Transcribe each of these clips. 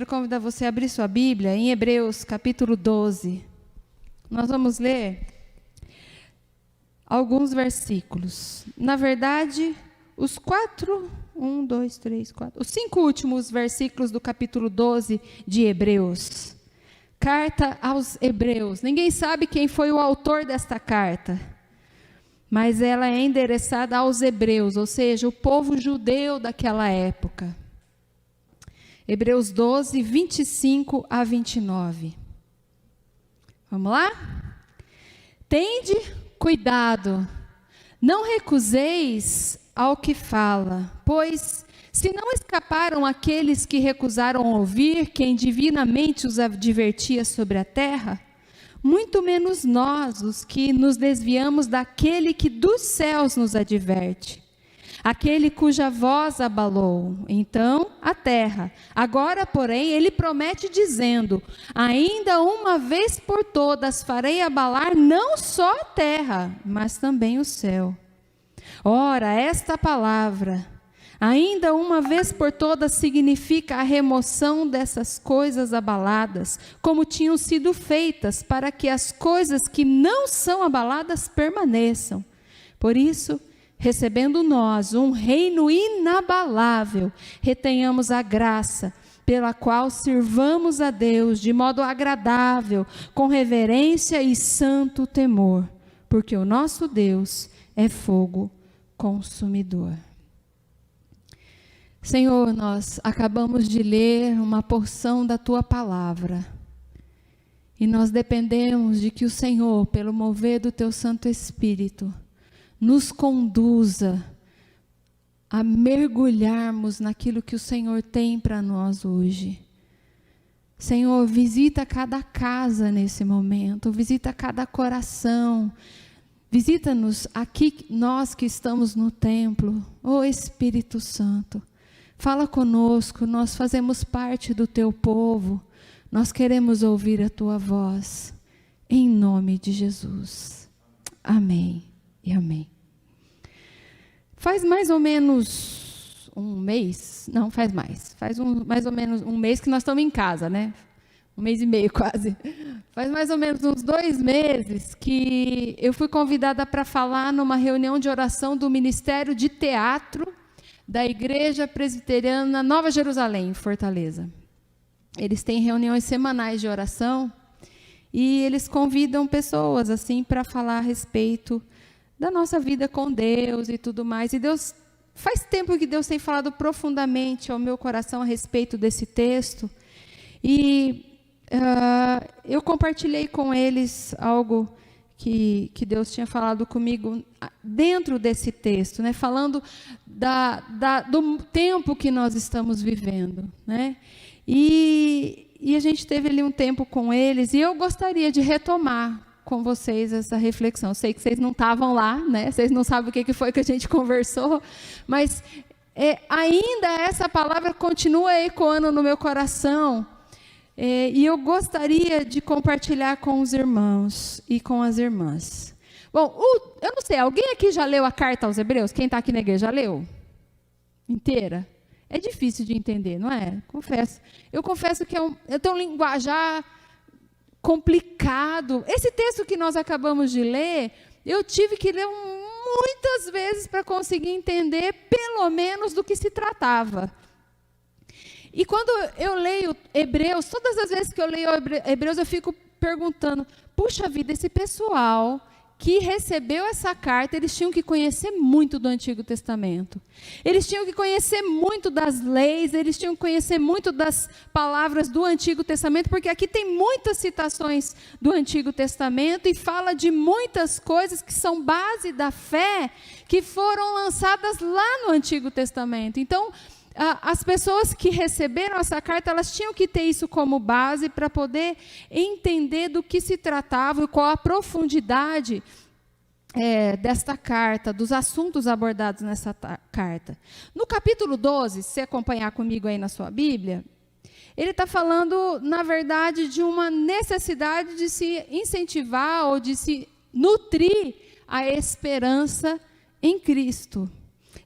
Quero convidar você a abrir sua Bíblia em Hebreus capítulo 12. Nós vamos ler alguns versículos. Na verdade, os 5 últimos versículos do capítulo 12 de Hebreus. Carta aos Hebreus. Ninguém sabe quem foi o autor desta carta, mas ela é endereçada aos hebreus, ou seja, o povo judeu daquela época. Hebreus 12, 25 a 29. Vamos lá? Tende cuidado, não recuseis ao que fala, pois se não escaparam aqueles que recusaram ouvir quem divinamente os advertia sobre a terra, muito menos nós, os que nos desviamos daquele que dos céus nos adverte. Aquele cuja voz abalou, então, a terra. Agora, porém, ele promete dizendo, ainda uma vez por todas farei abalar não só a terra, mas também o céu. Ora, esta palavra, ainda uma vez por todas, significa a remoção dessas coisas abaladas, como tinham sido feitas, para que as coisas que não são abaladas permaneçam. Por isso, recebendo nós um reino inabalável, retenhamos a graça pela qual sirvamos a Deus de modo agradável, com reverência e santo temor, porque o nosso Deus é fogo consumidor. Senhor, nós acabamos de ler uma porção da Tua palavra e nós dependemos de que o Senhor, pelo mover do Teu Santo Espírito, nos conduza a mergulharmos naquilo que o Senhor tem para nós hoje. Senhor, visita cada casa nesse momento, visita cada coração, visita-nos aqui, nós que estamos no templo. Ó Espírito Santo, fala conosco, nós fazemos parte do Teu povo, nós queremos ouvir a Tua voz, em nome de Jesus. Amém. E amém. Faz mais ou menos um mês, não faz mais, mais ou menos um mês que nós estamos em casa, né? Um mês e meio quase. Faz mais ou menos uns 2 meses que eu fui convidada para falar numa reunião de oração do Ministério de Teatro da Igreja Presbiteriana Nova Jerusalém, em Fortaleza. Eles têm reuniões semanais de oração e eles convidam pessoas assim para falar a respeito da nossa vida com Deus e tudo mais. E Deus, faz tempo que Deus tem falado profundamente ao meu coração a respeito desse texto. E eu compartilhei com eles algo que Deus tinha falado comigo dentro desse texto, né? Falando do tempo que nós estamos vivendo, né? E a gente teve ali um tempo com eles, e eu gostaria de retomar com vocês essa reflexão. Eu sei que vocês não estavam lá, né? Vocês não sabem o que foi que a gente conversou, mas ainda essa palavra continua ecoando no meu coração, e eu gostaria de compartilhar com os irmãos e com as irmãs. Bom, eu não sei, alguém aqui já leu a carta aos Hebreus? Quem está aqui na igreja já leu? Inteira? É difícil de entender, não é? Confesso. Eu confesso que tem um linguajar complicado. Esse texto que nós acabamos de ler, eu tive que ler muitas vezes para conseguir entender pelo menos do que se tratava. E quando eu leio Hebreus, todas as vezes que eu leio Hebreus, eu fico perguntando, puxa vida, esse pessoal que recebeu essa carta, eles tinham que conhecer muito do Antigo Testamento. Eles tinham que conhecer muito das leis, eles tinham que conhecer muito das palavras do Antigo Testamento, porque aqui tem muitas citações do Antigo Testamento e fala de muitas coisas que são base da fé, que foram lançadas lá no Antigo Testamento. Então, as pessoas que receberam essa carta, elas tinham que ter isso como base para poder entender do que se tratava e qual a profundidade desta carta, dos assuntos abordados nessa carta. No capítulo 12, se você acompanhar comigo aí na sua Bíblia, ele está falando, na verdade, de uma necessidade de se incentivar ou de se nutrir a esperança em Cristo.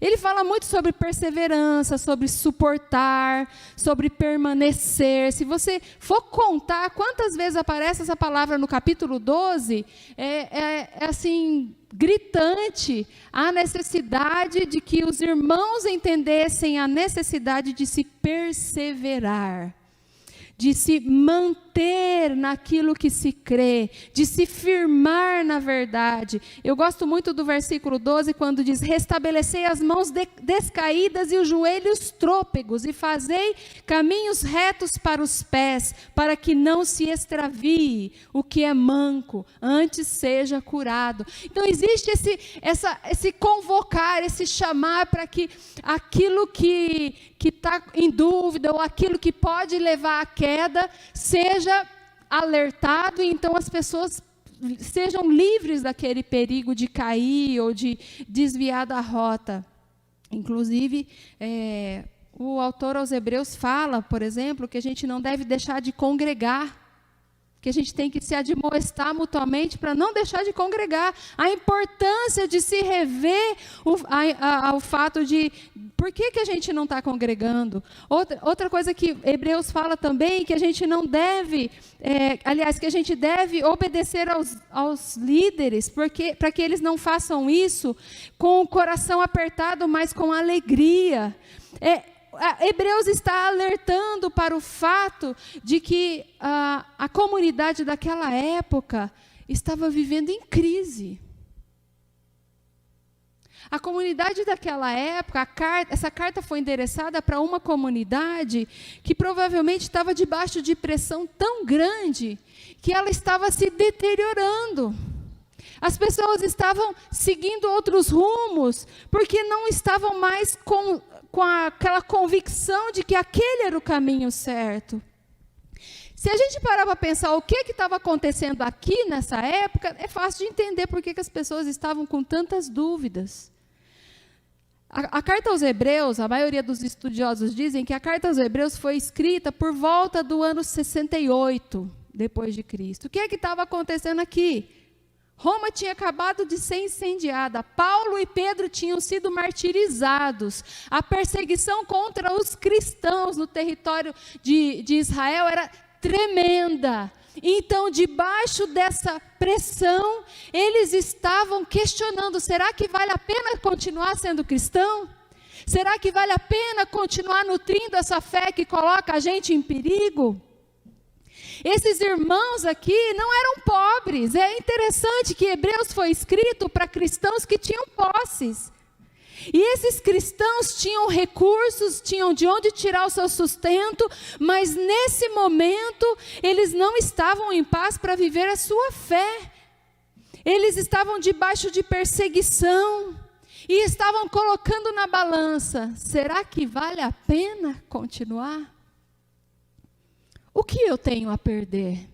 Ele fala muito sobre perseverança, sobre suportar, sobre permanecer. Se você for contar quantas vezes aparece essa palavra no capítulo 12, é assim, gritante a necessidade de que os irmãos entendessem a necessidade de se perseverar, de se manter naquilo que se crê, de se firmar na verdade. Eu gosto muito do versículo 12, quando diz: restabelecei as mãos descaídas e os joelhos trôpegos, e fazei caminhos retos para os pés, para que não se extravie o que é manco, antes seja curado. Então existe esse convocar, esse chamar para que aquilo que está em dúvida, ou aquilo que pode levar à queda, seja alertado, e então as pessoas sejam livres daquele perigo de cair ou de desviar da rota. Inclusive, o autor aos Hebreus fala, por exemplo, que a gente não deve deixar de congregar, que a gente tem que se admoestar mutuamente para não deixar de congregar. A importância de se rever ao fato de por que a gente não está congregando. Outra coisa que Hebreus fala também, que a gente não deve, que a gente deve obedecer aos líderes, para que eles não façam isso com o coração apertado, mas com alegria. Hebreus está alertando para o fato de que a comunidade daquela época estava vivendo em crise. A comunidade daquela época, essa carta foi endereçada para uma comunidade que provavelmente estava debaixo de pressão tão grande que ela estava se deteriorando. As pessoas estavam seguindo outros rumos, porque não estavam mais com aquela convicção de que aquele era o caminho certo. Se a gente parar para pensar o que estava acontecendo aqui nessa época, é fácil de entender por que as pessoas estavam com tantas dúvidas. A carta aos Hebreus, a maioria dos estudiosos dizem que a carta aos Hebreus foi escrita por volta do ano 68 depois de Cristo. O que estava acontecendo aqui? Roma tinha acabado de ser incendiada, Paulo e Pedro tinham sido martirizados, a perseguição contra os cristãos no território de Israel era tremenda. Então, debaixo dessa pressão, eles estavam questionando: será que vale a pena continuar sendo cristão? Será que vale a pena continuar nutrindo essa fé que coloca a gente em perigo? Esses irmãos aqui não eram pobres. É interessante que Hebreus foi escrito para cristãos que tinham posses. E esses cristãos tinham recursos, tinham de onde tirar o seu sustento, mas nesse momento eles não estavam em paz para viver a sua fé. Eles estavam debaixo de perseguição e estavam colocando na balança: será que vale a pena continuar? O que eu tenho a perder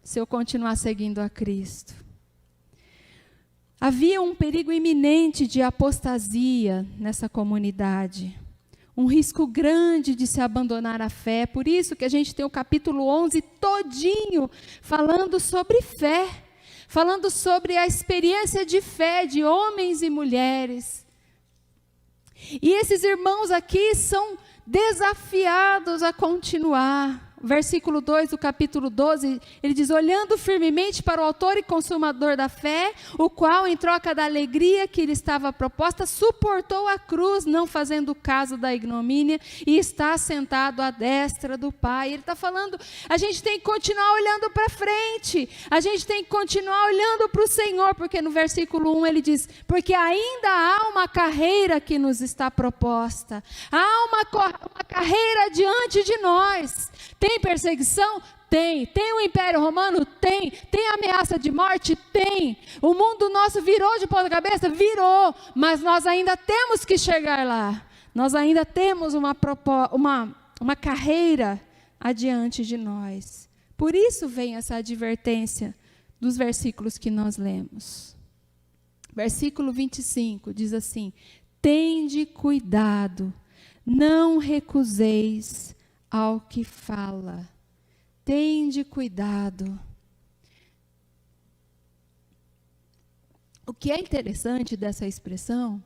se eu continuar seguindo a Cristo? Havia um perigo iminente de apostasia nessa comunidade, um risco grande de se abandonar a fé. Por isso que a gente tem o capítulo 11 todinho falando sobre fé, falando sobre a experiência de fé de homens e mulheres. E esses irmãos aqui são desafiados a continuar. Versículo 2 do capítulo 12, ele diz: olhando firmemente para o autor e consumador da fé, o qual, em troca da alegria que lhe estava proposta, suportou a cruz, não fazendo caso da ignomínia, e está sentado à destra do Pai. Ele está falando, a gente tem que continuar olhando para frente, a gente tem que continuar olhando para o Senhor, porque no versículo 1 ele diz: porque ainda há uma carreira que nos está proposta, há uma carreira diante de nós. Tem perseguição? Tem. Tem o Império Romano? Tem. Tem ameaça de morte? Tem. O mundo nosso virou de ponta cabeça? Virou. Mas nós ainda temos que chegar lá. Nós ainda temos uma carreira adiante de nós. Por isso vem essa advertência dos versículos que nós lemos. Versículo 25 diz assim: tende cuidado, não recuseis ao que fala. Tende cuidado. O que é interessante dessa expressão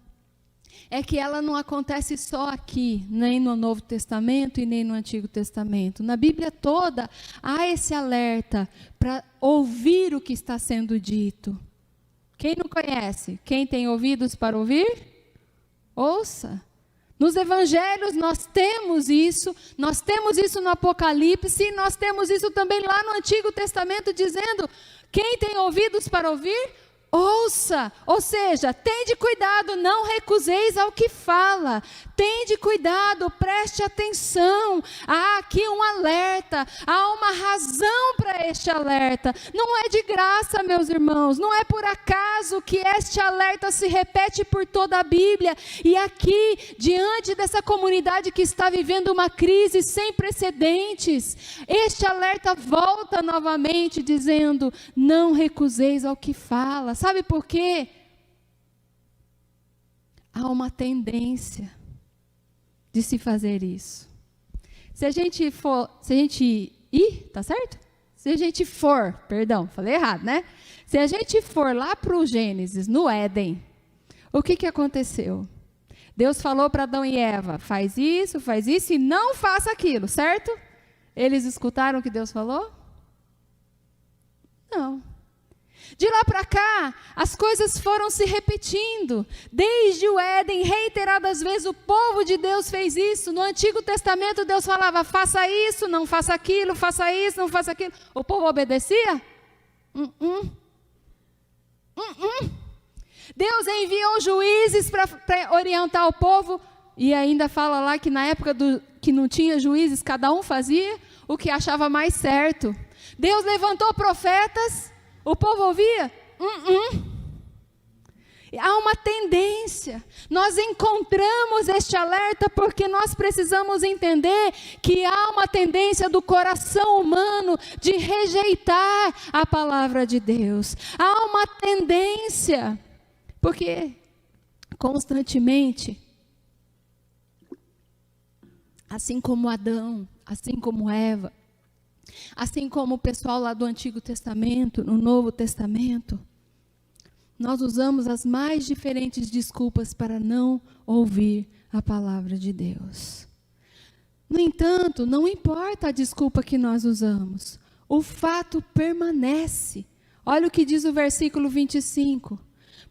é que ela não acontece só aqui, nem no Novo Testamento e nem no Antigo Testamento. Na Bíblia toda há esse alerta para ouvir o que está sendo dito. Quem não conhece? Quem tem ouvidos para ouvir? Ouça. Nos Evangelhos nós temos isso no Apocalipse, e nós temos isso também lá no Antigo Testamento, dizendo: quem tem ouvidos para ouvir, ouça. Ou seja, tende cuidado, não recuseis ao que fala. Tende cuidado, preste atenção. Há aqui um alerta, há uma razão para este alerta. Não é de graça, meus irmãos, não é por acaso que este alerta se repete por toda a Bíblia. E aqui, diante dessa comunidade que está vivendo uma crise sem precedentes, este alerta volta novamente dizendo: não recuseis ao que fala. Sabe por quê? Há uma tendência de se fazer isso. Se a gente for lá para o Gênesis, no Éden, o que aconteceu? Deus falou para Adão e Eva: faz isso e não faça aquilo, certo? Eles escutaram o que Deus falou? Não. De lá para cá, as coisas foram se repetindo. Desde o Éden, reiteradas vezes, o povo de Deus fez isso. No Antigo Testamento, Deus falava: faça isso, não faça aquilo, faça isso, não faça aquilo. O povo obedecia? Deus enviou juízes para orientar o povo. E ainda fala lá que na época que não tinha juízes, cada um fazia o que achava mais certo. Deus levantou profetas. O povo ouvia? Há uma tendência. Nós encontramos este alerta porque nós precisamos entender que há uma tendência do coração humano de rejeitar a palavra de Deus. Há uma tendência, porque constantemente, assim como Adão, assim como Eva, assim como o pessoal lá do Antigo Testamento, no Novo Testamento, nós usamos as mais diferentes desculpas para não ouvir a palavra de Deus. No entanto, não importa a desculpa que nós usamos, o fato permanece. Olha o que diz o versículo 25.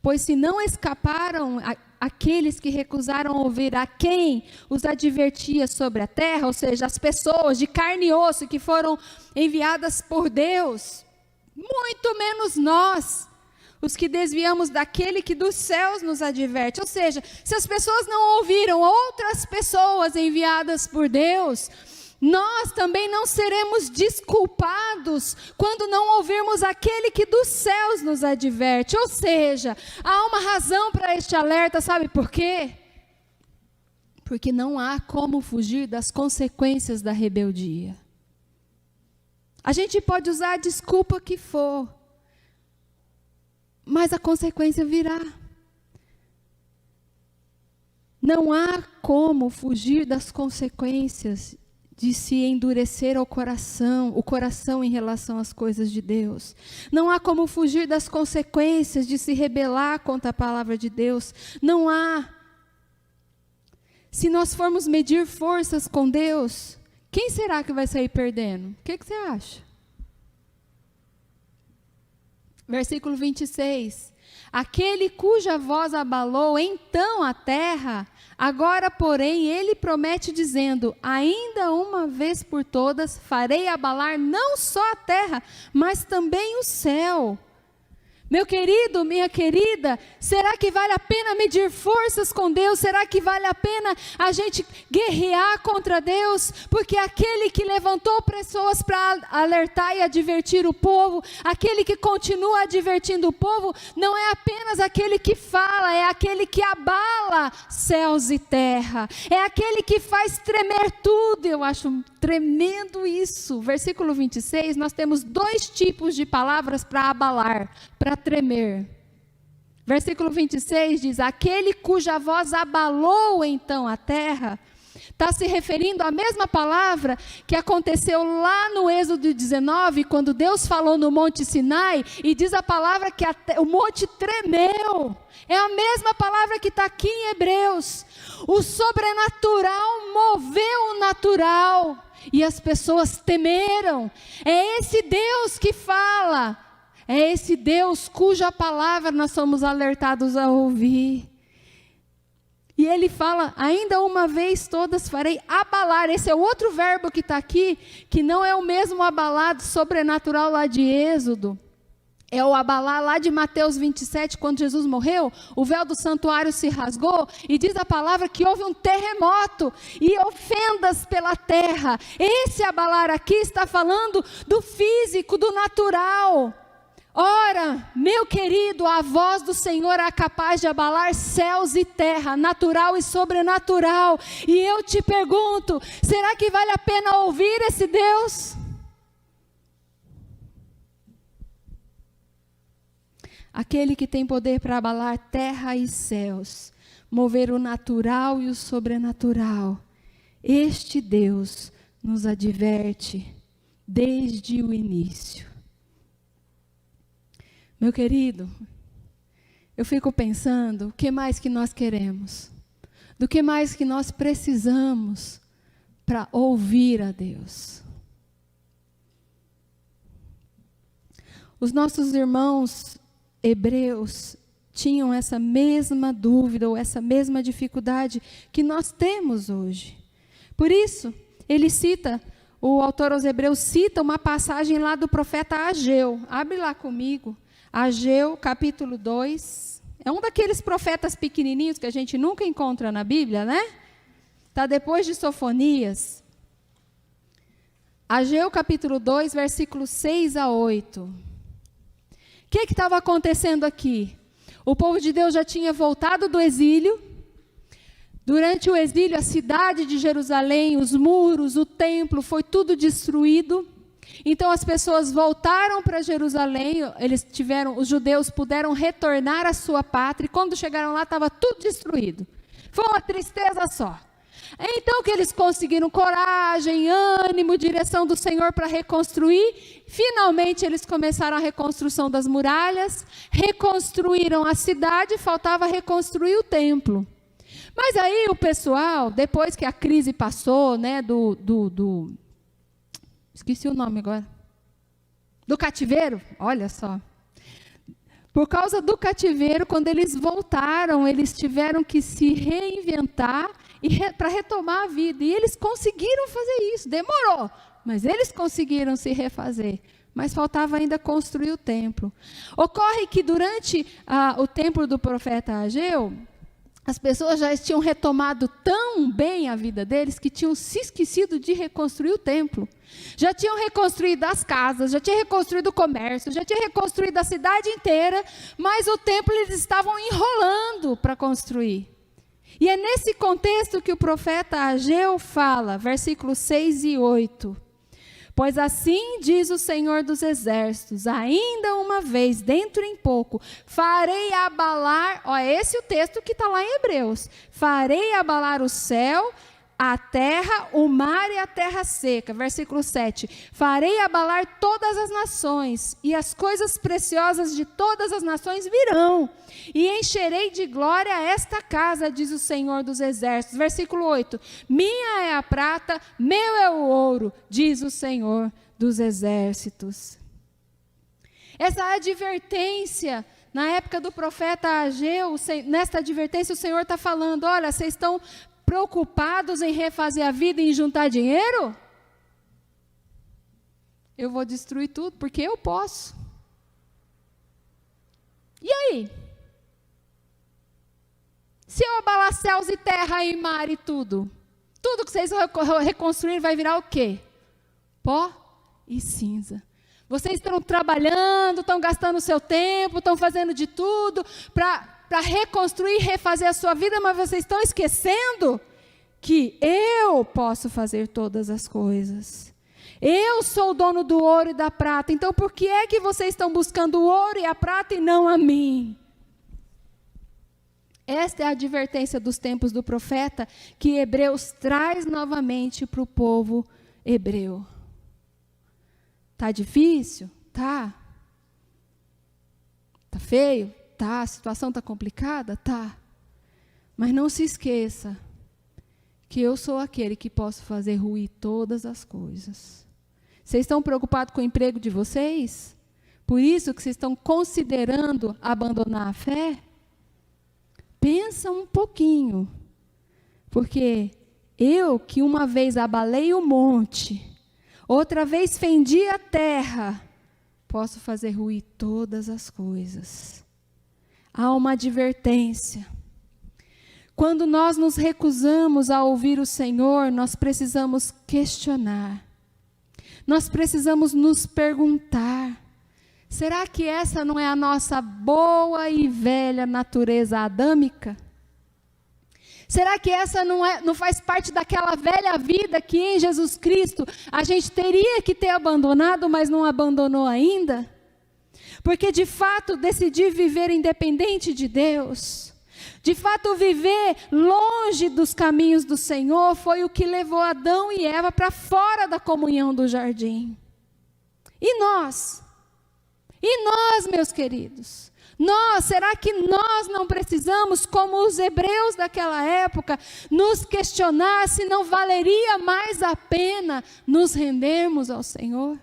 Pois se não escaparam aqueles que recusaram ouvir a quem os advertia sobre a terra, ou seja, as pessoas de carne e osso que foram enviadas por Deus, muito menos nós, os que desviamos daquele que dos céus nos adverte. Ou seja, se as pessoas não ouviram outras pessoas enviadas por Deus, nós também não seremos desculpados quando não ouvirmos aquele que dos céus nos adverte. Ou seja, há uma razão para este alerta, sabe por quê? Porque não há como fugir das consequências da rebeldia. A gente pode usar a desculpa que for, mas a consequência virá. Não há como fugir das consequências de se endurecer o coração em relação às coisas de Deus. Não há como fugir das consequências de se rebelar contra a palavra de Deus. Não há. Se nós formos medir forças com Deus, quem será que vai sair perdendo? O que você acha? Versículo 26. Aquele cuja voz abalou então a terra, agora, porém, ele promete dizendo: ainda uma vez por todas farei abalar não só a terra, mas também o céu. Meu querido, minha querida, será que vale a pena medir forças com Deus? Será que vale a pena a gente guerrear contra Deus? Porque aquele que levantou pessoas para alertar e advertir o povo, aquele que continua advertindo o povo, não é apenas aquele que fala, é aquele que abala céus e terra, é aquele que faz tremer tudo. Eu acho tremendo isso. Versículo 26, nós temos dois tipos de palavras para abalar, para tremer. Versículo 26 diz: aquele cuja voz abalou então a terra, está se referindo à mesma palavra que aconteceu lá no Êxodo 19, quando Deus falou no Monte Sinai, e diz a palavra que o monte tremeu. É a mesma palavra que está aqui em Hebreus. O sobrenatural moveu o natural, e as pessoas temeram. É esse Deus que fala, é esse Deus cuja palavra nós somos alertados a ouvir. E ele fala, ainda uma vez todas farei abalar. Esse é o outro verbo que está aqui, que não é o mesmo abalado sobrenatural lá de Êxodo. É o abalar lá de Mateus 27, quando Jesus morreu, o véu do santuário se rasgou, e diz a palavra que houve um terremoto, e ofendas pela terra. Esse abalar aqui está falando do físico, do natural. Ora, meu querido, a voz do Senhor é capaz de abalar céus e terra, natural e sobrenatural. E eu te pergunto, será que vale a pena ouvir esse Deus? Aquele que tem poder para abalar terra e céus, mover o natural e o sobrenatural. Este Deus nos adverte desde o início. Meu querido, eu fico pensando, o que mais que nós queremos? Do que mais que nós precisamos para ouvir a Deus? Os nossos irmãos hebreus tinham essa mesma dúvida ou essa mesma dificuldade que nós temos hoje. Por isso, o autor aos Hebreus cita uma passagem lá do profeta Ageu. Abre lá comigo. Ageu, capítulo 2, é um daqueles profetas pequenininhos que a gente nunca encontra na Bíblia, né? Está depois de Sofonias. Ageu, capítulo 2, versículos 6 a 8. O que estava acontecendo aqui? O povo de Deus já tinha voltado do exílio. Durante o exílio, a cidade de Jerusalém, os muros, o templo, foi tudo destruído. Então as pessoas voltaram para Jerusalém, os judeus puderam retornar à sua pátria, e quando chegaram lá estava tudo destruído. Foi uma tristeza só. Então que eles conseguiram coragem, ânimo, direção do Senhor para reconstruir. Finalmente eles começaram a reconstrução das muralhas, reconstruíram a cidade, faltava reconstruir o templo. Mas aí o pessoal, depois que a crise passou, né, esqueci o nome agora. Do cativeiro, olha só. Por causa do cativeiro, quando eles voltaram, eles tiveram que se reinventar para retomar a vida. E eles conseguiram fazer isso. Demorou, mas eles conseguiram se refazer. Mas faltava ainda construir o templo. Ocorre que durante o templo do profeta Ageu, as pessoas já tinham retomado tão bem a vida deles que tinham se esquecido de reconstruir o templo. Já tinham reconstruído as casas, já tinham reconstruído o comércio, já tinham reconstruído a cidade inteira, mas o templo eles estavam enrolando para construir. E é nesse contexto que o profeta Ageu fala, versículos 6 e 8. Pois assim diz o Senhor dos Exércitos, ainda uma vez, dentro em pouco, farei abalar, esse é o texto que está lá em Hebreus, farei abalar o céu, a terra, o mar e a terra seca. Versículo 7, farei abalar todas as nações, e as coisas preciosas de todas as nações virão, e encherei de glória esta casa, diz o Senhor dos Exércitos. Versículo 8, minha é a prata, meu é o ouro, diz o Senhor dos Exércitos. Essa advertência, na época do profeta Ageu, nesta advertência o Senhor está falando, olha, vocês estão preocupados em refazer a vida e em juntar dinheiro? Eu vou destruir tudo, porque eu posso. E aí? Se eu abalar céus e terra e mar e tudo que vocês reconstruírem vai virar o quê? Pó e cinza. Vocês estão trabalhando, estão gastando o seu tempo, estão fazendo de tudo para reconstruir, refazer a sua vida, mas vocês estão esquecendo que eu posso fazer todas as coisas. Eu sou o dono do ouro e da prata, então por que é que vocês estão buscando o ouro e a prata e não a mim? Esta é a advertência dos tempos do profeta que Hebreus traz novamente para o povo hebreu. Tá difícil? Tá. Tá feio? Tá. A situação tá complicada? Tá. Mas não se esqueça que eu sou aquele que posso fazer ruir todas as coisas. Vocês estão preocupados com o emprego de vocês? Por isso que vocês estão considerando abandonar a fé? Pensa um pouquinho. Porque eu, que uma vez abalei o monte, outra vez fendi a terra, posso fazer ruir todas as coisas. Há uma advertência. Quando nós nos recusamos a ouvir o Senhor, nós precisamos questionar. Nós precisamos nos perguntar: será que essa não é a nossa boa e velha natureza adâmica? Será que essa não faz parte daquela velha vida que em Jesus Cristo a gente teria que ter abandonado, mas não abandonou ainda? Porque de fato decidir viver independente de Deus, de fato viver longe dos caminhos do Senhor, foi o que levou Adão e Eva para fora da comunhão do jardim. E nós? E nós, meus queridos? Será que nós não precisamos, como os hebreus daquela época, nos questionar se não valeria mais a pena nos rendermos ao Senhor?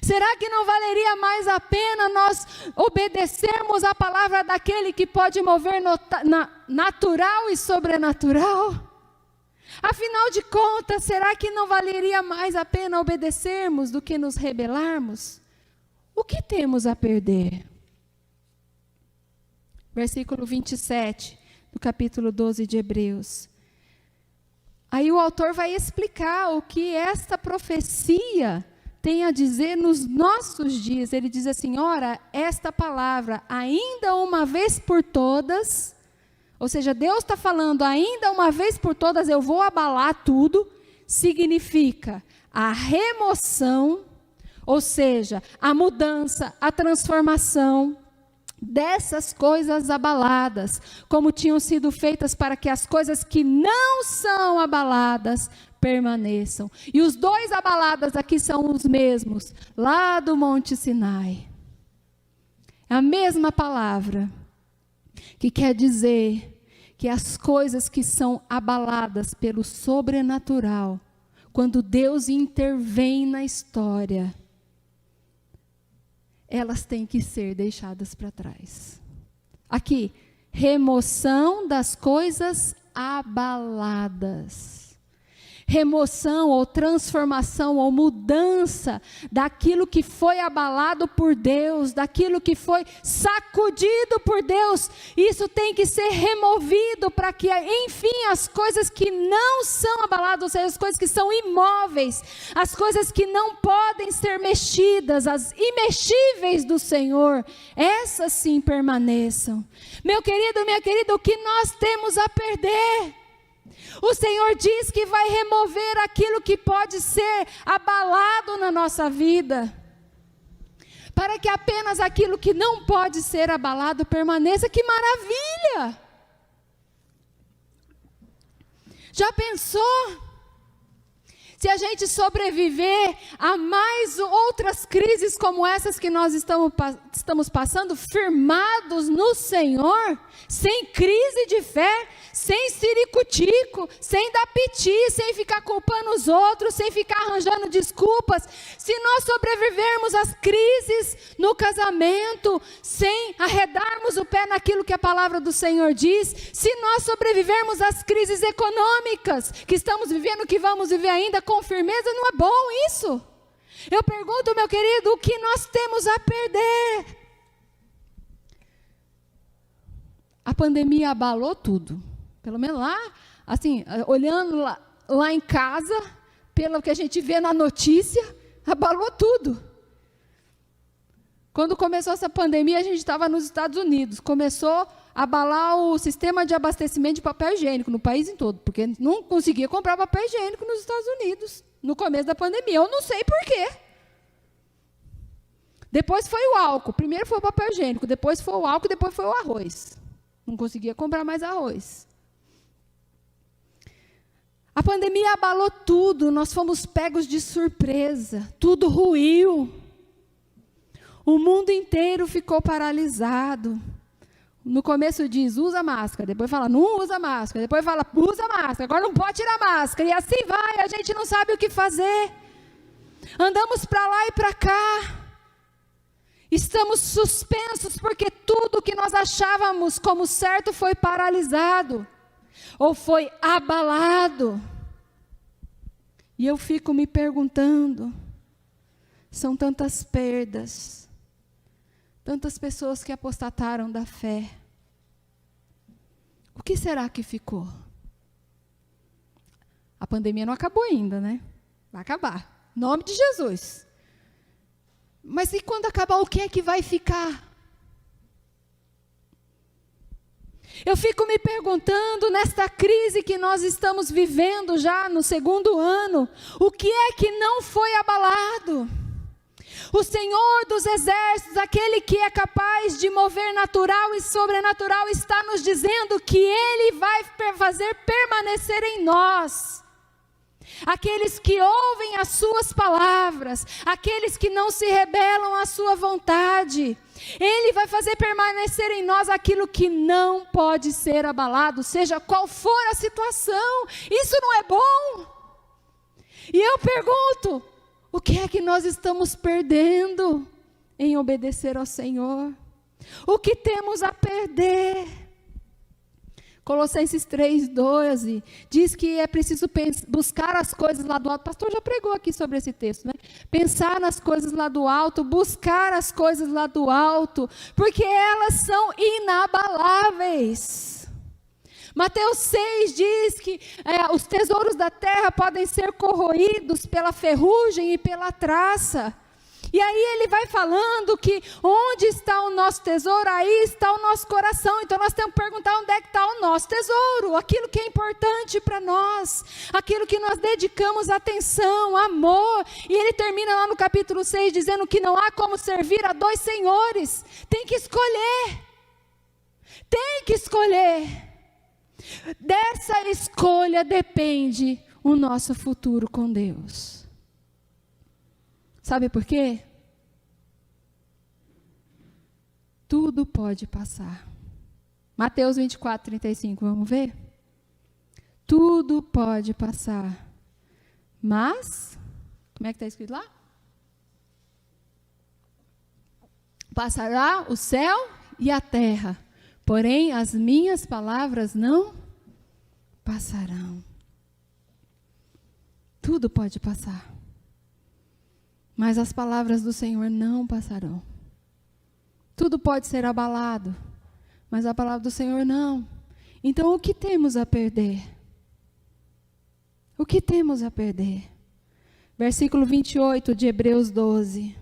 Será que não valeria mais a pena nós obedecermos a palavra daquele que pode mover natural e sobrenatural? Afinal de contas, será que não valeria mais a pena obedecermos do que nos rebelarmos? O que temos a perder? Versículo 27, do capítulo 12 de Hebreus. Aí o autor vai explicar o que esta profecia tem a dizer nos nossos dias. Ele diz assim: ora, esta palavra, ainda uma vez por todas, ou seja, Deus está falando, ainda uma vez por todas eu vou abalar tudo, significa a remoção, ou seja, a mudança, a transformação dessas coisas abaladas, como tinham sido feitas para que as coisas que não são abaladas permaneçam. E os dois abaladas aqui são os mesmos, lá do Monte Sinai. É a mesma palavra, que quer dizer que as coisas que são abaladas pelo sobrenatural, quando Deus intervém na história, elas têm que ser deixadas para trás. Aqui, remoção das coisas abaladas. Remoção ou transformação ou mudança daquilo que foi abalado por Deus, daquilo que foi sacudido por Deus. Isso tem que ser removido para que, enfim, as coisas que não são abaladas, ou seja, as coisas que são imóveis, as coisas que não podem ser mexidas, as imexíveis do Senhor, essas sim permaneçam. Meu querido, minha querida, o que nós temos a perder? O Senhor diz que vai remover aquilo que pode ser abalado na nossa vida, para que apenas aquilo que não pode ser abalado permaneça. Que maravilha! Já pensou? Se a gente sobreviver a mais outras crises como essas que nós estamos passando, firmados no Senhor, sem crise de fé, sem ciricutico, sem dar piti, sem ficar culpando os outros, sem ficar arranjando desculpas, se nós sobrevivermos às crises no casamento, sem arredarmos o pé naquilo que a palavra do Senhor diz, se nós sobrevivermos às crises econômicas que estamos vivendo, que vamos viver ainda, com firmeza, não é bom isso? Eu pergunto, meu querido, o que nós temos a perder? A pandemia abalou tudo. Pelo menos lá, assim, olhando lá em casa, pelo que a gente vê na notícia, abalou tudo. Quando começou essa pandemia, a gente estava nos Estados Unidos. Começou a abalar o sistema de abastecimento de papel higiênico no país em todo, porque não conseguia comprar papel higiênico nos Estados Unidos, no começo da pandemia. Eu não sei por quê. Depois foi o álcool. Primeiro foi o papel higiênico, depois foi o álcool, depois foi o arroz. Não conseguia comprar mais arroz. A pandemia abalou tudo, nós fomos pegos de surpresa, tudo ruiu. O mundo inteiro ficou paralisado. No começo diz, usa máscara, depois fala, não usa máscara, depois fala, usa máscara, agora não pode tirar máscara, e assim vai, a gente não sabe o que fazer. Andamos para lá e para cá. Estamos suspensos porque tudo que nós achávamos como certo foi paralisado, ou foi abalado. E eu fico me perguntando, são tantas perdas, tantas pessoas que apostataram da fé. O que será que ficou? A pandemia não acabou ainda, né? Vai acabar. Em nome de Jesus. Mas e quando acabar, o que é que vai ficar? Eu fico me perguntando, nesta crise que nós estamos vivendo já no 2º ano, o que é que não foi abalado? O Senhor dos Exércitos, aquele que é capaz de mover natural e sobrenatural, está nos dizendo que Ele vai fazer permanecer em nós. Aqueles que ouvem as suas palavras, aqueles que não se rebelam à sua vontade, Ele vai fazer permanecer em nós aquilo que não pode ser abalado, seja qual for a situação. Isso não é bom? E eu pergunto, o que é que nós estamos perdendo em obedecer ao Senhor? O que temos a perder? Colossenses 3:12 diz que é preciso buscar as coisas lá do alto. O pastor já pregou aqui sobre esse texto, né? Pensar nas coisas lá do alto, buscar as coisas lá do alto, porque elas são inabaláveis. Mateus 6 diz que os tesouros da terra podem ser corroídos pela ferrugem e pela traça. E aí ele vai falando que onde está o nosso tesouro, aí está o nosso coração. Então nós temos que perguntar onde é que está o nosso tesouro, aquilo que é importante para nós, aquilo que nós dedicamos atenção, amor. E ele termina lá no capítulo 6 dizendo que não há como servir a 2 senhores. Tem que escolher. Tem que escolher. Dessa escolha depende o nosso futuro com Deus. Sabe por quê? Tudo pode passar. Mateus 24:35, vamos ver? Tudo pode passar. Mas, como é que está escrito lá? Passará o céu e a terra, porém as minhas palavras não passarão. Tudo pode passar. Mas as palavras do Senhor não passarão. Tudo pode ser abalado, mas a palavra do Senhor não. Então o que temos a perder? O que temos a perder? Versículo 28 de Hebreus 12.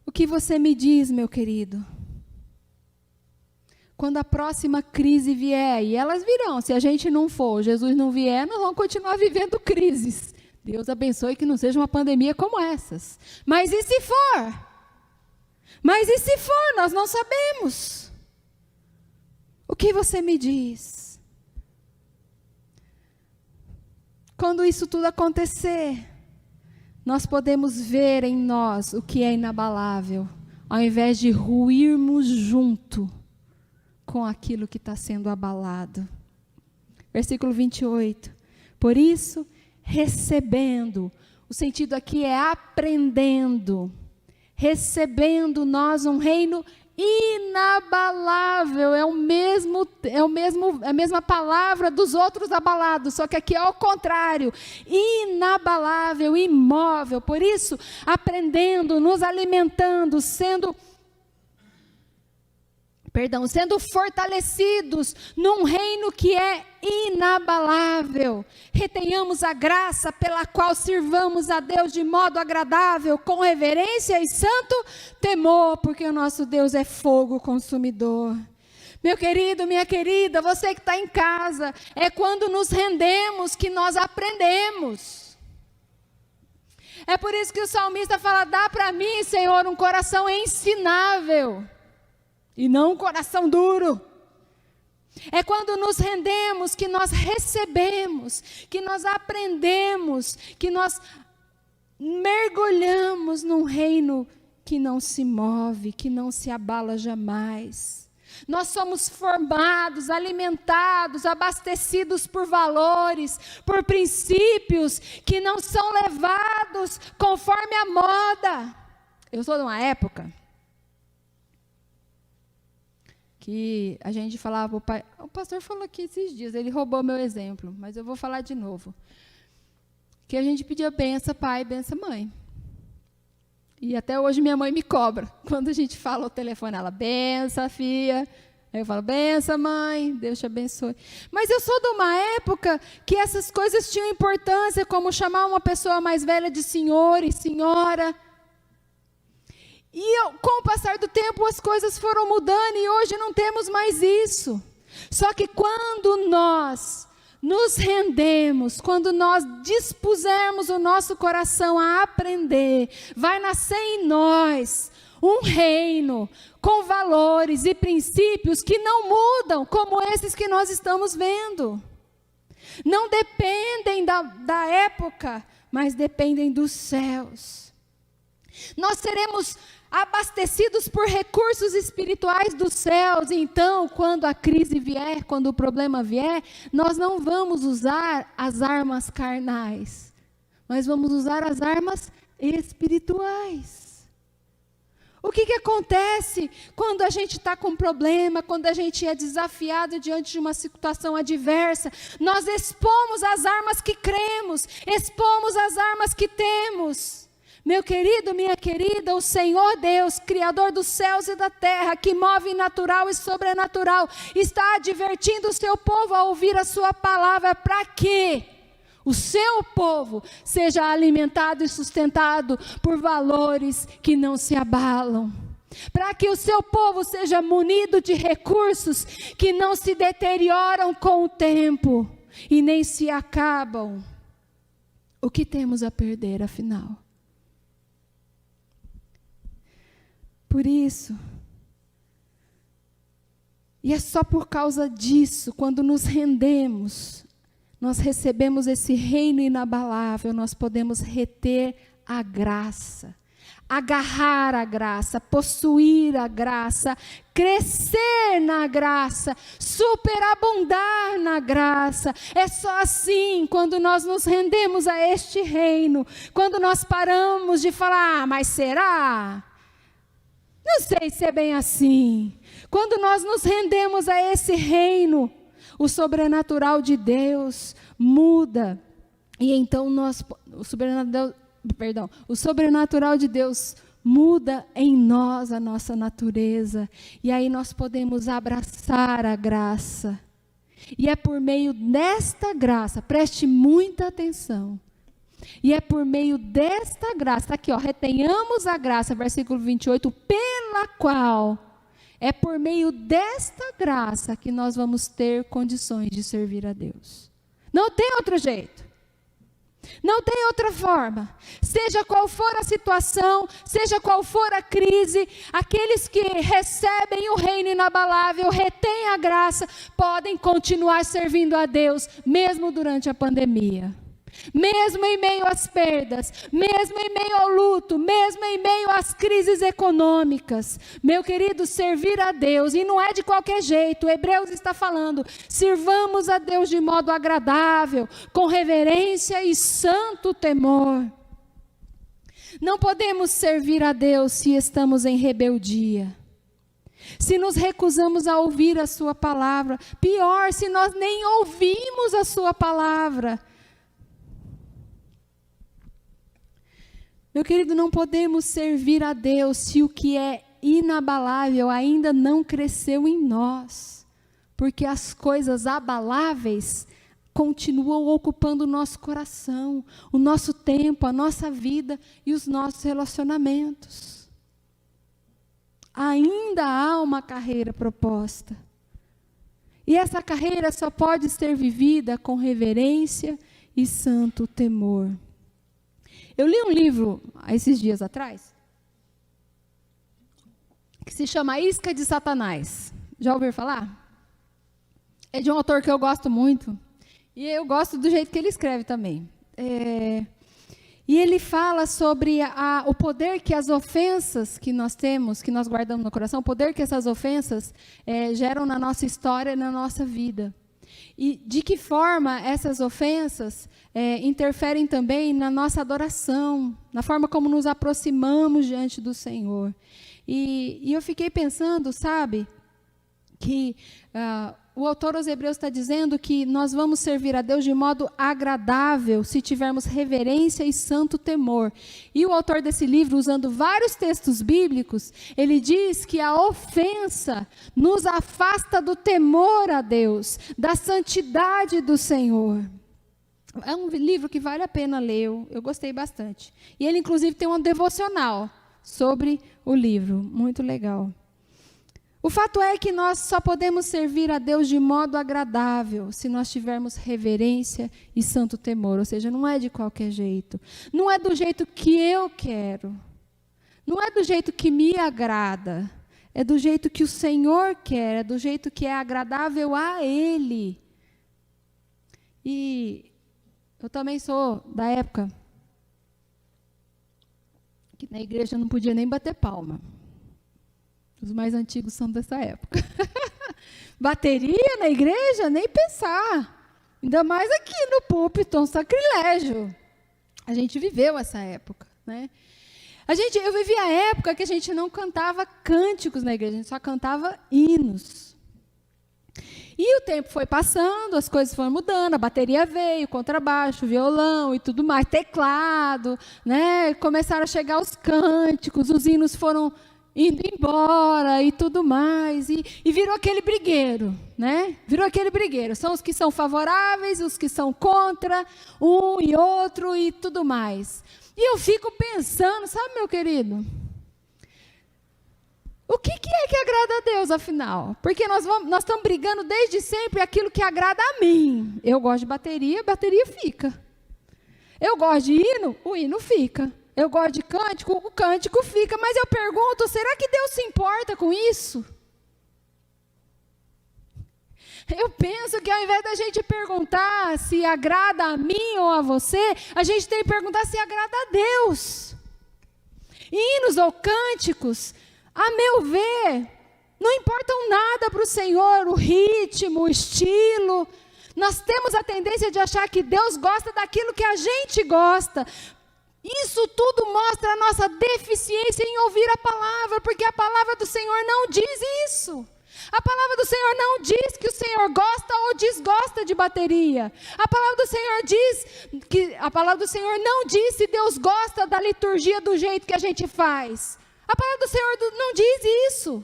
O que você me diz, meu querido? Quando a próxima crise vier, e elas virão, se a gente não for, Jesus não vier, nós vamos continuar vivendo crises. Deus abençoe que não seja uma pandemia como essas. Mas e se for? Mas e se for? Nós não sabemos. O que você me diz? Quando isso tudo acontecer, nós podemos ver em nós o que é inabalável, ao invés de ruirmos junto com aquilo que está sendo abalado. Versículo 28. Por isso, recebendo, o sentido aqui é aprendendo, recebendo nós um reino inabalável, é a mesma palavra dos outros abalados, só que aqui é ao contrário, inabalável, imóvel. Por isso, aprendendo, nos alimentando, sendo fortalecidos num reino que é inabalável. Retenhamos a graça pela qual sirvamos a Deus de modo agradável, com reverência e santo temor, porque o nosso Deus é fogo consumidor. Meu querido, minha querida, você que está em casa, é quando nos rendemos que nós aprendemos. É por isso que o salmista fala: dá para mim, Senhor, um coração ensinável. e não um coração duro. É quando nos rendemos que nós recebemos, que nós aprendemos, que nós mergulhamos num reino que não se move, que não se abala jamais. Nós somos formados, alimentados, abastecidos por valores, por princípios que não são levados conforme a moda. Eu sou de uma época que a gente falava, o pastor falou aqui esses dias, ele roubou meu exemplo, mas eu vou falar de novo. Que a gente pedia benção pai, benção mãe. E até hoje minha mãe me cobra. Quando a gente fala ao telefone, ela, benção, filha. Aí eu falo, benção, mãe, Deus te abençoe. Mas eu sou de uma época que essas coisas tinham importância, como chamar uma pessoa mais velha de senhor e senhora. E com o passar do tempo as coisas foram mudando e hoje não temos mais isso. Só que quando nós nos rendemos, quando nós dispusermos o nosso coração a aprender, vai nascer em nós um reino com valores e princípios que não mudam, como esses que nós estamos vendo. Não dependem da época, mas dependem dos céus. Nós seremos abastecidos por recursos espirituais dos céus. Então, quando a crise vier, quando o problema vier, nós não vamos usar as armas carnais, mas vamos usar as armas espirituais. O que acontece quando a gente está com problema, quando a gente é desafiado diante de uma situação adversa? Nós expomos as armas que cremos, expomos as armas que temos. Meu querido, minha querida, o Senhor Deus, Criador dos céus e da terra, que move natural e sobrenatural, está advertindo o seu povo a ouvir a sua palavra, para que o seu povo seja alimentado e sustentado por valores que não se abalam. Para que o seu povo seja munido de recursos que não se deterioram com o tempo e nem se acabam. O que temos a perder, afinal? Por isso, e é só por causa disso, quando nos rendemos, nós recebemos esse reino inabalável, nós podemos reter a graça, agarrar a graça, possuir a graça, crescer na graça, superabundar na graça. É só assim, quando nós nos rendemos a este reino, quando nós paramos de falar, mas será? Não sei se é bem assim. Quando nós nos rendemos a esse reino, o sobrenatural de Deus muda. E então o sobrenatural de Deus muda em nós a nossa natureza. E aí nós podemos abraçar a graça. E é por meio desta graça, preste muita atenção. E é por meio desta graça, está aqui, ó, retenhamos a graça, versículo 28, pela qual, é por meio desta graça que nós vamos ter condições de servir a Deus. Não tem outro jeito. Não tem outra forma. Seja qual for a situação, seja qual for a crise, aqueles que recebem o reino inabalável, retêm a graça, podem continuar servindo a Deus, mesmo durante a pandemia. Mesmo em meio às perdas, mesmo em meio ao luto, mesmo em meio às crises econômicas. Meu querido, servir a Deus, e não é de qualquer jeito, Hebreus está falando, sirvamos a Deus de modo agradável, com reverência e santo temor. Não podemos servir a Deus se estamos em rebeldia, se nos recusamos a ouvir a sua palavra, pior, se nós nem ouvimos a sua palavra. Meu querido, não podemos servir a Deus se o que é inabalável ainda não cresceu em nós, porque as coisas abaláveis continuam ocupando o nosso coração, o nosso tempo, a nossa vida e os nossos relacionamentos. Ainda há uma carreira proposta, e essa carreira só pode ser vivida com reverência e santo temor. Eu li um livro, esses dias atrás, que se chama Isca de Satanás. Já ouviram falar? É de um autor que eu gosto muito. E eu gosto do jeito que ele escreve também. E ele fala sobre o poder que as ofensas que nós temos, que nós guardamos no coração, o poder que essas ofensas geram na nossa história e na nossa vida. E de que forma essas ofensas interferem também na nossa adoração, na forma como nos aproximamos diante do Senhor. E eu fiquei pensando, sabe, que o autor aos Hebreus está dizendo que nós vamos servir a Deus de modo agradável se tivermos reverência e santo temor. E o autor desse livro, usando vários textos bíblicos, ele diz que a ofensa nos afasta do temor a Deus, da santidade do Senhor. É um livro que vale a pena ler, eu gostei bastante. E ele, inclusive, tem um devocional sobre o livro, muito legal. O fato é que nós só podemos servir a Deus de modo agradável se nós tivermos reverência e santo temor. Ou seja, não é de qualquer jeito. Não é do jeito que eu quero. Não é do jeito que me agrada. É do jeito que o Senhor quer. É do jeito que é agradável a Ele. E eu também sou da época que na igreja não podia nem bater palma. Os mais antigos são dessa época. Bateria na igreja, nem pensar. Ainda mais aqui no púlpito, um sacrilégio. A gente viveu essa época, né? Eu vivi a época que a gente não cantava cânticos na igreja, a gente só cantava hinos. E o tempo foi passando, as coisas foram mudando, a bateria veio, contrabaixo, violão e tudo mais, teclado, né? Começaram a chegar os cânticos, os hinos foram indo embora e tudo mais, e virou aquele brigueiro, né? Virou aquele brigueiro, são os que são favoráveis, os que são contra, um e outro e tudo mais. E eu fico pensando, sabe, meu querido, o que é que agrada a Deus, afinal? Porque nós estamos brigando desde sempre aquilo que agrada a mim. Eu gosto de bateria, a bateria fica. Eu gosto de hino, o hino fica. Eu gosto de cântico, o cântico fica. Mas eu pergunto, será que Deus se importa com isso? Eu penso que ao invés da gente perguntar se agrada a mim ou a você, a gente tem que perguntar se agrada a Deus. Hinos ou cânticos, a meu ver, não importam nada para o Senhor, o ritmo, o estilo. Nós temos a tendência de achar que Deus gosta daquilo que a gente gosta. Isso tudo mostra a nossa deficiência em ouvir a palavra, porque a palavra do Senhor não diz isso. A palavra do Senhor não diz que o Senhor gosta ou desgosta de bateria. A palavra do Senhor não diz se Deus gosta da liturgia do jeito que a gente faz. A palavra do Senhor não diz isso.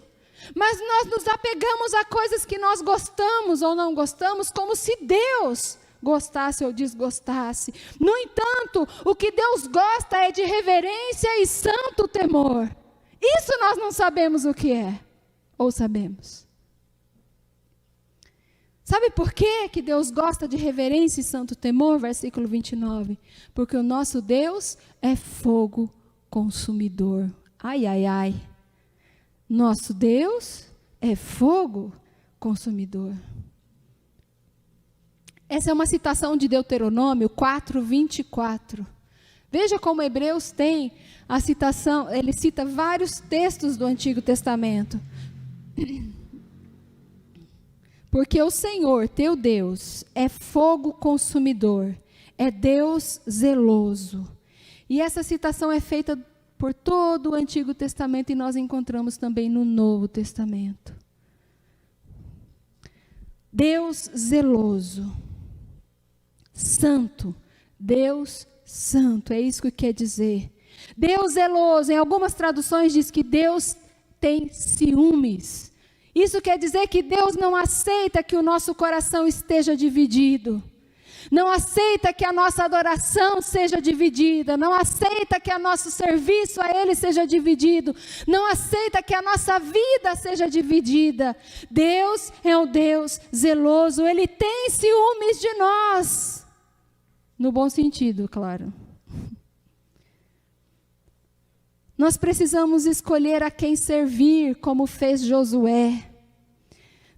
Mas nós nos apegamos a coisas que nós gostamos ou não gostamos, como se Deus gostasse ou desgostasse. No entanto, o que Deus gosta é de reverência e santo temor. Isso nós não sabemos o que é. Ou sabemos? Sabe por que Deus gosta de reverência e santo temor? Versículo 29. Porque o nosso Deus é fogo consumidor. Ai, ai, ai. Nosso Deus é fogo consumidor. Essa é uma citação de Deuteronômio 4:24. Veja como Hebreus tem a citação, ele cita vários textos do Antigo Testamento. Porque o Senhor, teu Deus, é fogo consumidor, é Deus zeloso. E essa citação é feita por todo o Antigo Testamento e nós encontramos também no Novo Testamento. Deus zeloso. Santo, Deus santo, é isso que quer dizer. Deus zeloso, em algumas traduções diz que Deus tem ciúmes. Isso quer dizer que Deus não aceita que o nosso coração esteja dividido. Não aceita que a nossa adoração seja dividida. Não aceita que o nosso serviço a Ele seja dividido. Não aceita que a nossa vida seja dividida. Deus é um Deus zeloso. Ele tem ciúmes de nós. No bom sentido, claro. Nós precisamos escolher a quem servir, como fez Josué.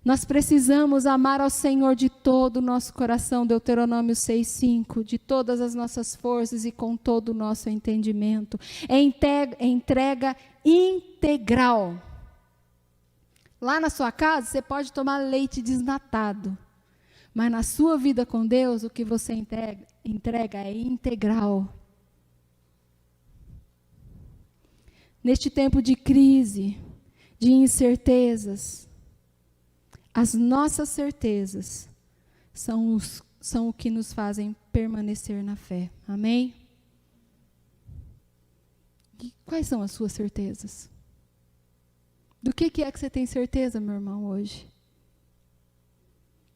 Nós precisamos amar ao Senhor de todo o nosso coração, Deuteronômio 6:5, de todas as nossas forças e com todo o nosso entendimento. É entrega integral. Lá na sua casa, você pode tomar leite desnatado, mas na sua vida com Deus, o que você entrega é integral. Neste tempo de crise, de incertezas, as nossas certezas são o que nos fazem permanecer na fé. Amém? E quais são as suas certezas? Do que é que você tem certeza, meu irmão, hoje?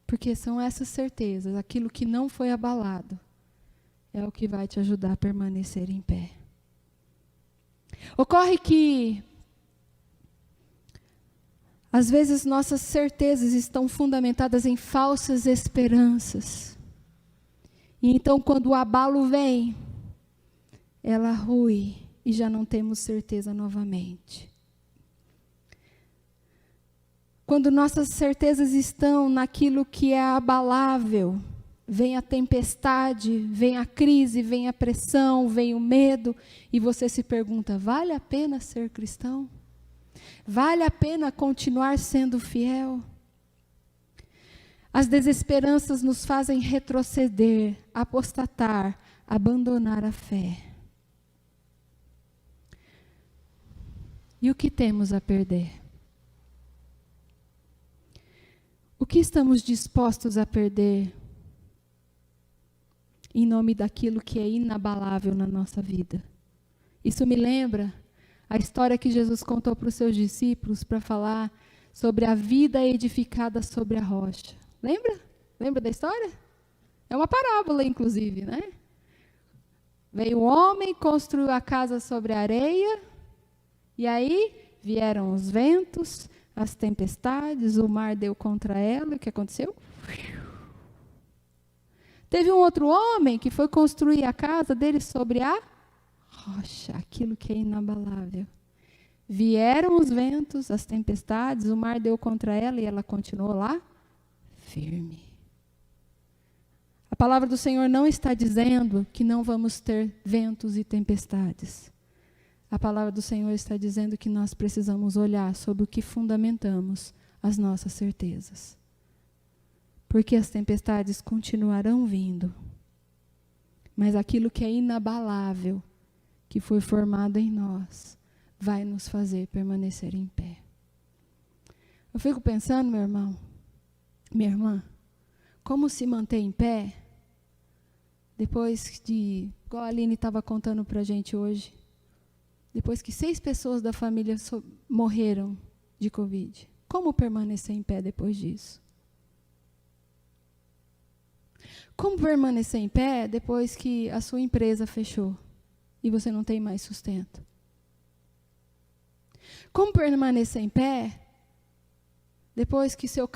Porque são essas certezas, aquilo que não foi abalado, é o que vai te ajudar a permanecer em pé. Ocorre que, às vezes, nossas certezas estão fundamentadas em falsas esperanças. E então, quando o abalo vem, ela rui e já não temos certeza novamente. Quando nossas certezas estão naquilo que é abalável, vem a tempestade, vem a crise, vem a pressão, vem o medo, e você se pergunta, vale a pena ser cristão? Vale a pena continuar sendo fiel? As desesperanças nos fazem retroceder, apostatar, abandonar a fé. E o que temos a perder? O que estamos dispostos a perder em nome daquilo que é inabalável na nossa vida? Isso me lembra a história que Jesus contou para os seus discípulos para falar sobre a vida edificada sobre a rocha. Lembra? Lembra da história? É uma parábola, inclusive, né? Veio o homem, construiu a casa sobre a areia, e aí vieram os ventos, as tempestades, o mar deu contra ela, e o que aconteceu? Teve um outro homem que foi construir a casa dele sobre a rocha, aquilo que é inabalável. Vieram os ventos, as tempestades, o mar deu contra ela e ela continuou lá, firme. A palavra do Senhor não está dizendo que não vamos ter ventos e tempestades. A palavra do Senhor está dizendo que nós precisamos olhar sobre o que fundamentamos as nossas certezas. Porque as tempestades continuarão vindo. Mas aquilo que é inabalável, que foi formado em nós, vai nos fazer permanecer em pé. Eu fico pensando, meu irmão, minha irmã, como se manter em pé, depois de, igual a Aline estava contando para a gente hoje, depois que 6 pessoas da família morreram de Covid. Como permanecer em pé depois disso? Como permanecer em pé depois que a sua empresa fechou e você não tem mais sustento? Como permanecer em pé depois que seu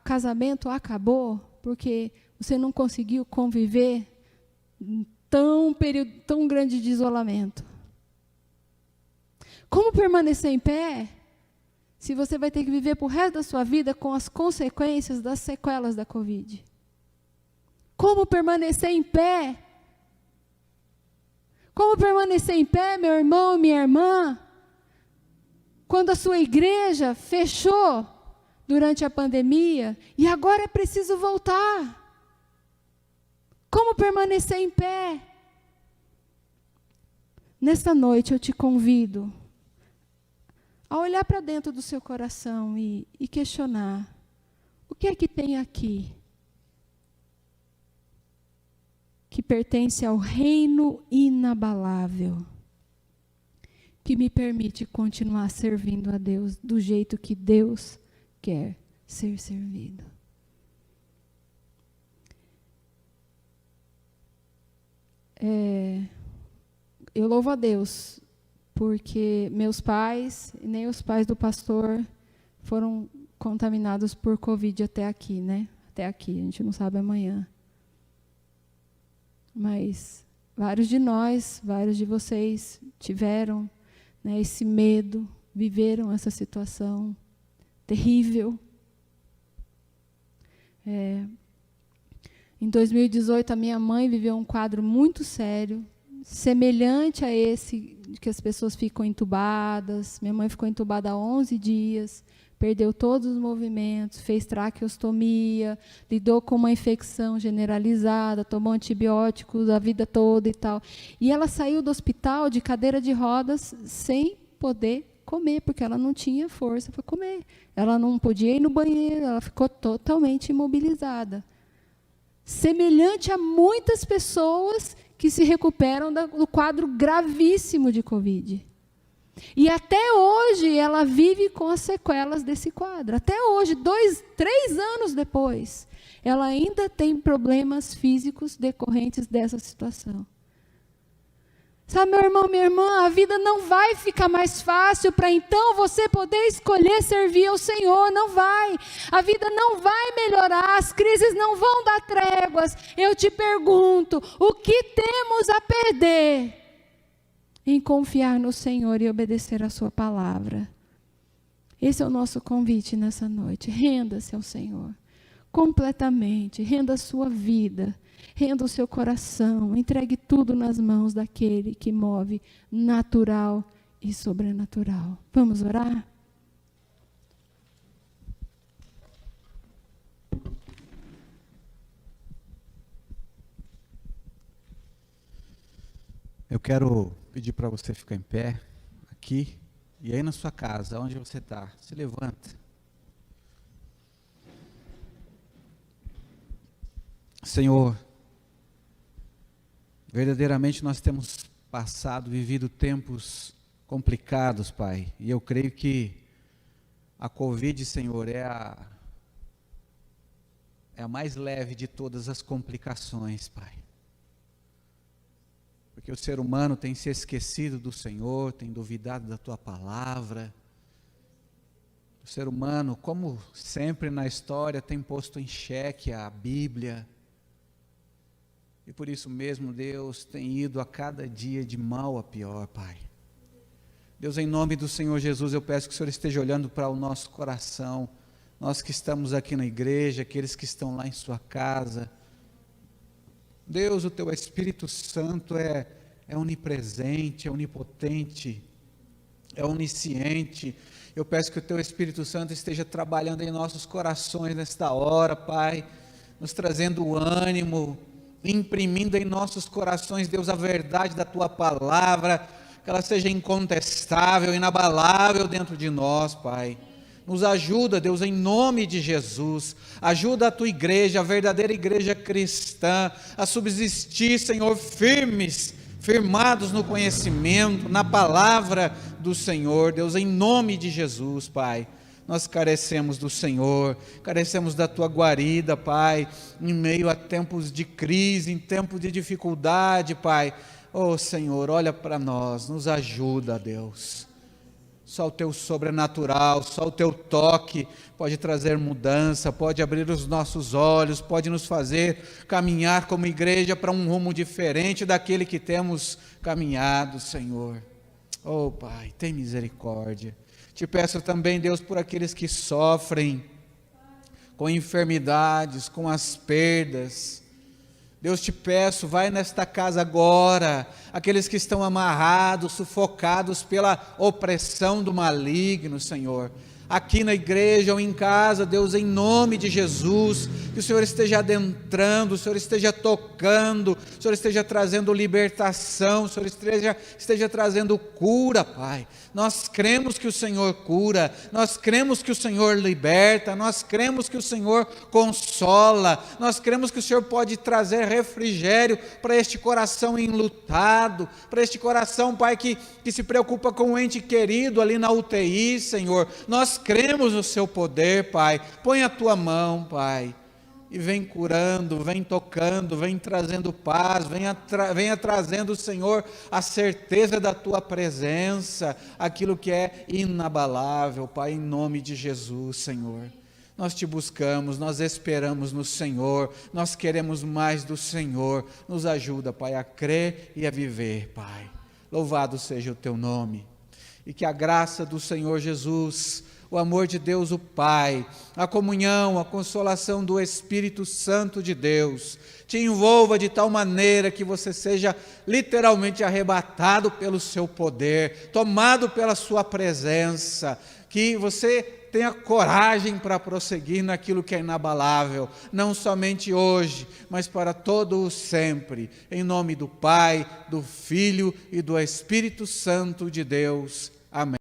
casamento acabou porque você não conseguiu conviver em período tão grande de isolamento? Como permanecer em pé se você vai ter que viver por resto da sua vida com as consequências das sequelas da Covid? Como permanecer em pé? Como permanecer em pé, meu irmão, minha irmã, quando a sua igreja fechou durante a pandemia e agora é preciso voltar? Como permanecer em pé? Nesta noite eu te convido a olhar para dentro do seu coração e questionar: o que é que tem aqui que pertence ao reino inabalável, que me permite continuar servindo a Deus do jeito que Deus quer ser servido? Eu louvo a Deus, porque meus pais e nem os pais do pastor foram contaminados por Covid até aqui, né? Até aqui, a gente não sabe amanhã. Mas vários de nós, vários de vocês tiveram, né, esse medo, viveram essa situação terrível. Em 2018, a minha mãe viveu um quadro muito sério, semelhante a esse que as pessoas ficam entubadas. Minha mãe ficou entubada há 11 dias, perdeu todos os movimentos, fez traqueostomia, lidou com uma infecção generalizada, tomou antibióticos a vida toda e tal. E ela saiu do hospital de cadeira de rodas sem poder comer, porque ela não tinha força para comer. Ela não podia ir no banheiro, ela ficou totalmente imobilizada. Semelhante a muitas pessoas que se recuperam do quadro gravíssimo de Covid. E até hoje ela vive com as sequelas desse quadro. Até hoje, 3 anos depois, ela ainda tem problemas físicos decorrentes dessa situação. Sabe, meu irmão, minha irmã, a vida não vai ficar mais fácil para então você poder escolher servir ao Senhor, não vai. A vida não vai melhorar, as crises não vão dar tréguas. Eu te pergunto, o que temos a perder em confiar no Senhor e obedecer a sua palavra? Esse é o nosso convite nessa noite. Renda-se ao Senhor, completamente, renda a sua vida. Renda o seu coração, entregue tudo nas mãos daquele que move natural e sobrenatural. Vamos orar? Eu quero pedir para você ficar em pé, aqui, e aí na sua casa, onde você está, se levanta. Senhor, verdadeiramente nós temos vivido tempos complicados, Pai, e eu creio que a Covid, Senhor, é a mais leve de todas as complicações, Pai. Porque o ser humano tem se esquecido do Senhor, tem duvidado da Tua palavra. O ser humano, como sempre na história, tem posto em xeque a Bíblia. E por isso mesmo, Deus, tem ido a cada dia de mal a pior, Pai. Deus, em nome do Senhor Jesus, eu peço que o Senhor esteja olhando para o nosso coração, nós que estamos aqui na igreja, aqueles que estão lá em sua casa. Deus, o Teu Espírito Santo é onipresente, é onipotente, é onisciente. Eu peço que o Teu Espírito Santo esteja trabalhando em nossos corações nesta hora, Pai, nos trazendo ânimo, imprimindo em nossos corações, Deus, a verdade da Tua palavra, que ela seja incontestável, inabalável dentro de nós, Pai. Nos ajuda, Deus, em nome de Jesus. Ajuda a Tua igreja, a verdadeira igreja cristã, a subsistir, Senhor, firmados no conhecimento, na palavra do Senhor, Deus, em nome de Jesus, Pai. Nós carecemos do Senhor, carecemos da Tua guarida, Pai, em meio a tempos de crise, em tempos de dificuldade, Pai. Oh, Senhor, olha para nós, nos ajuda, Deus. Só o Teu sobrenatural, só o Teu toque pode trazer mudança, pode abrir os nossos olhos, pode nos fazer caminhar como igreja para um rumo diferente daquele que temos caminhado, Senhor. Oh, Pai, tem misericórdia. Te peço também, Deus, por aqueles que sofrem com enfermidades, com as perdas. Deus, te peço, vai nesta casa agora, aqueles que estão amarrados, sufocados pela opressão do maligno, Senhor. Aqui na igreja ou em casa, Deus, em nome de Jesus, que o Senhor esteja adentrando, o Senhor esteja tocando, o Senhor esteja trazendo libertação, o Senhor esteja trazendo cura, Pai. Nós cremos que o Senhor cura, nós cremos que o Senhor liberta, nós cremos que o Senhor consola, nós cremos que o Senhor pode trazer refrigério para este coração enlutado, para este coração, Pai, que se preocupa com o ente querido ali na UTI, Senhor. Nós cremos no Seu poder, Pai. Põe a Tua mão, Pai, e vem curando, vem tocando, vem trazendo paz, venha trazendo, Senhor, a certeza da Tua presença, aquilo que é inabalável, Pai, em nome de Jesus, Senhor. Nós Te buscamos, nós esperamos no Senhor, nós queremos mais do Senhor. Nos ajuda, Pai, a crer e a viver, Pai. Louvado seja o Teu nome. e que a graça do Senhor Jesus, o amor de Deus o Pai, a comunhão, a consolação do Espírito Santo de Deus, te envolva de tal maneira que você seja literalmente arrebatado pelo seu poder, tomado pela sua presença, que você tenha coragem para prosseguir naquilo que é inabalável, não somente hoje, mas para todo o sempre, em nome do Pai, do Filho e do Espírito Santo de Deus. Amém.